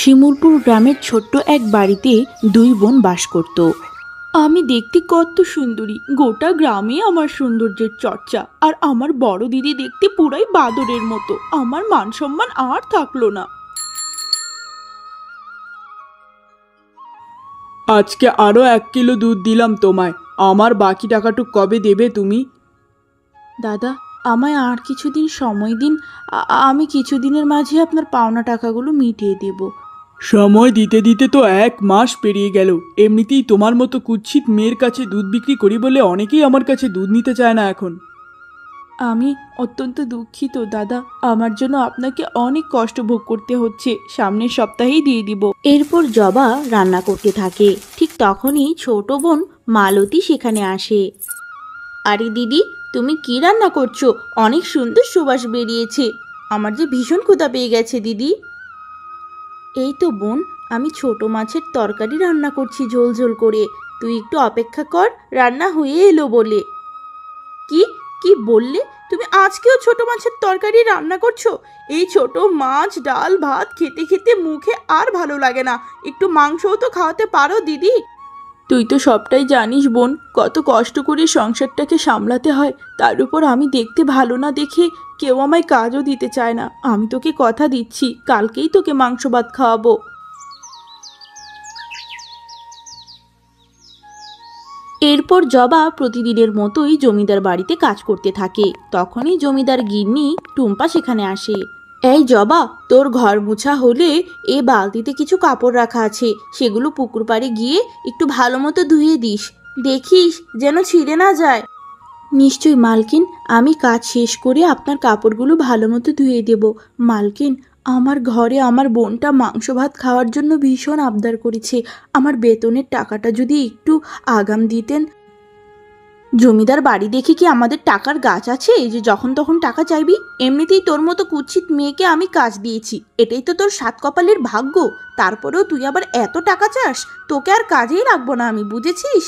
শিমুলপুর গ্রামের ছোট্ট এক বাড়িতে দুই বোন বাস করত। আমি দেখতে কত সুন্দরী, গোটা গ্রামে আমার সৌন্দর্যের চর্চা। আর আমার বড় দিদি দেখতে পুরাই বাদরের মতো। আমার মান সম্মান আর থাকলো না। আজকে আরো 1 কিলো দুধ দিলাম তোমায়। আমার বাকি টাকাটুক কবে দেবে তুমি? দাদা, আমায় আর কিছুদিন সময় দিন। আমি কিছুদিনের মাঝে আপনার পাওনা টাকাগুলো মিটিয়ে দেব। সময় দিতে দিতে তো 1 মাস পেরিয়ে গেল। এমনিতেই তোমার মতো কুৎসিত মেয়ের কাছে দুধ বিক্রি করি বলে অনেকেই আমার কাছে দুধ নিতে চায় না এখন। আমি অত্যন্ত দুঃখিত দাদা, আমার জন্য আপনাকে অনেক কষ্ট ভোগ করতে হচ্ছে। সামনের সপ্তাহেই দিয়ে দিব। এরপর জবা রান্না করতে থাকে। ঠিক তখনই ছোট বোন মালতী সেখানে আসে। আরে দিদি, তুমি কি রান্না করছো? অনেক সুন্দর সুবাস বেরিয়েছে। আমার যে ভীষণ ক্ষুধা পেয়ে গেছে দিদি। এই তো বোন, আমি ছোট মাছের তরকারি রান্না করছি ঝোল ঝোল করে। তুই একটু অপেক্ষা কর, রান্না হয়ে এলো বলে। কি কি বললে? তুমি আজকেও ছোট মাছের তরকারি রান্না করছো? এই ছোট মাছ ডাল ভাত খেতে খেতে মুখে আর ভালো লাগে না। একটু মাংসও তো খাওয়াতে পারো দিদি। তুই তো সবটাই জানিস বোন, কত কষ্ট করে সংসারটাকে সামলাতে হয়। তার উপর আমি দেখতে ভালো না দেখে কেউ আমায় কাজও দিতে চায় না। আমি তোকে কথা দিচ্ছি, কালকেই তোকে মাংস ভাত খাওয়াবো। এরপর জবা প্রতিদিনের মতোই জমিদার বাড়িতে কাজ করতে থাকে। তখনই জমিদার গিন্নি টুম্পা সেখানে আসে। এই জবা, তোর ঘর মুছা হলে এ বালতিতে কিছু কাপড় রাখা আছে, সেগুলো পুকুর পাড়ে গিয়ে একটু ভালো মতো ধুয়ে দিস। দেখিস যেন ছিঁড়ে না যায়। নিশ্চয়ই মালকিন, আমি কাজ শেষ করে আপনার কাপড়গুলো ভালো মতো ধুয়ে দেব। মালকিন, আমার ঘরে আমার বোনটা মাংস ভাত খাওয়ার জন্য ভীষণ আবদার করেছে। আমার বেতনের টাকাটা যদি একটু আগাম দিতেন। জমিদার বাড়ি দেখে কি আমাদের টাকার গাছ আছে যে যখন তখন টাকা চাইবি? এমনিতেই তোর মতো কুৎসিত মেয়েকে আমি কাজ দিয়েছি, এটাই তো তোর সাত কপালের ভাগ্য। তারপরেও তুই আবার এত টাকা চাস? তোকে আর কাজেই রাখবো না আমি, বুঝেছিস?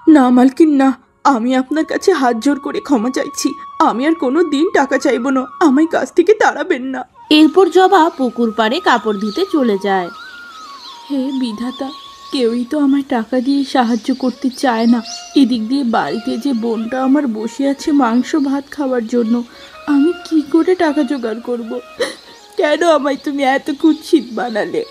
না মালকিন, না, আমি আপনার কাছে হাত জোর করে ক্ষমা চাইছি। আমি আর কোনো দিন টাকা চাইবো না, আমায় কাজ থেকে তাড়াবেন না। এরপর জবা পুকুর পাড়ে কাপড় ধুতে চলে যায়। হে বিধাতা, কেউই তো আমায় টাকা দিয়ে সাহায্য করতে চায় না। এদিক দিয়ে বাড়িতে যে বোনটা আমার বসে আছে মাংস ভাত খাওয়ার জন্য, আমি কি করে টাকা জোগাড় করব? কেন আমায় তুমি এত কুৎসিত বানালে?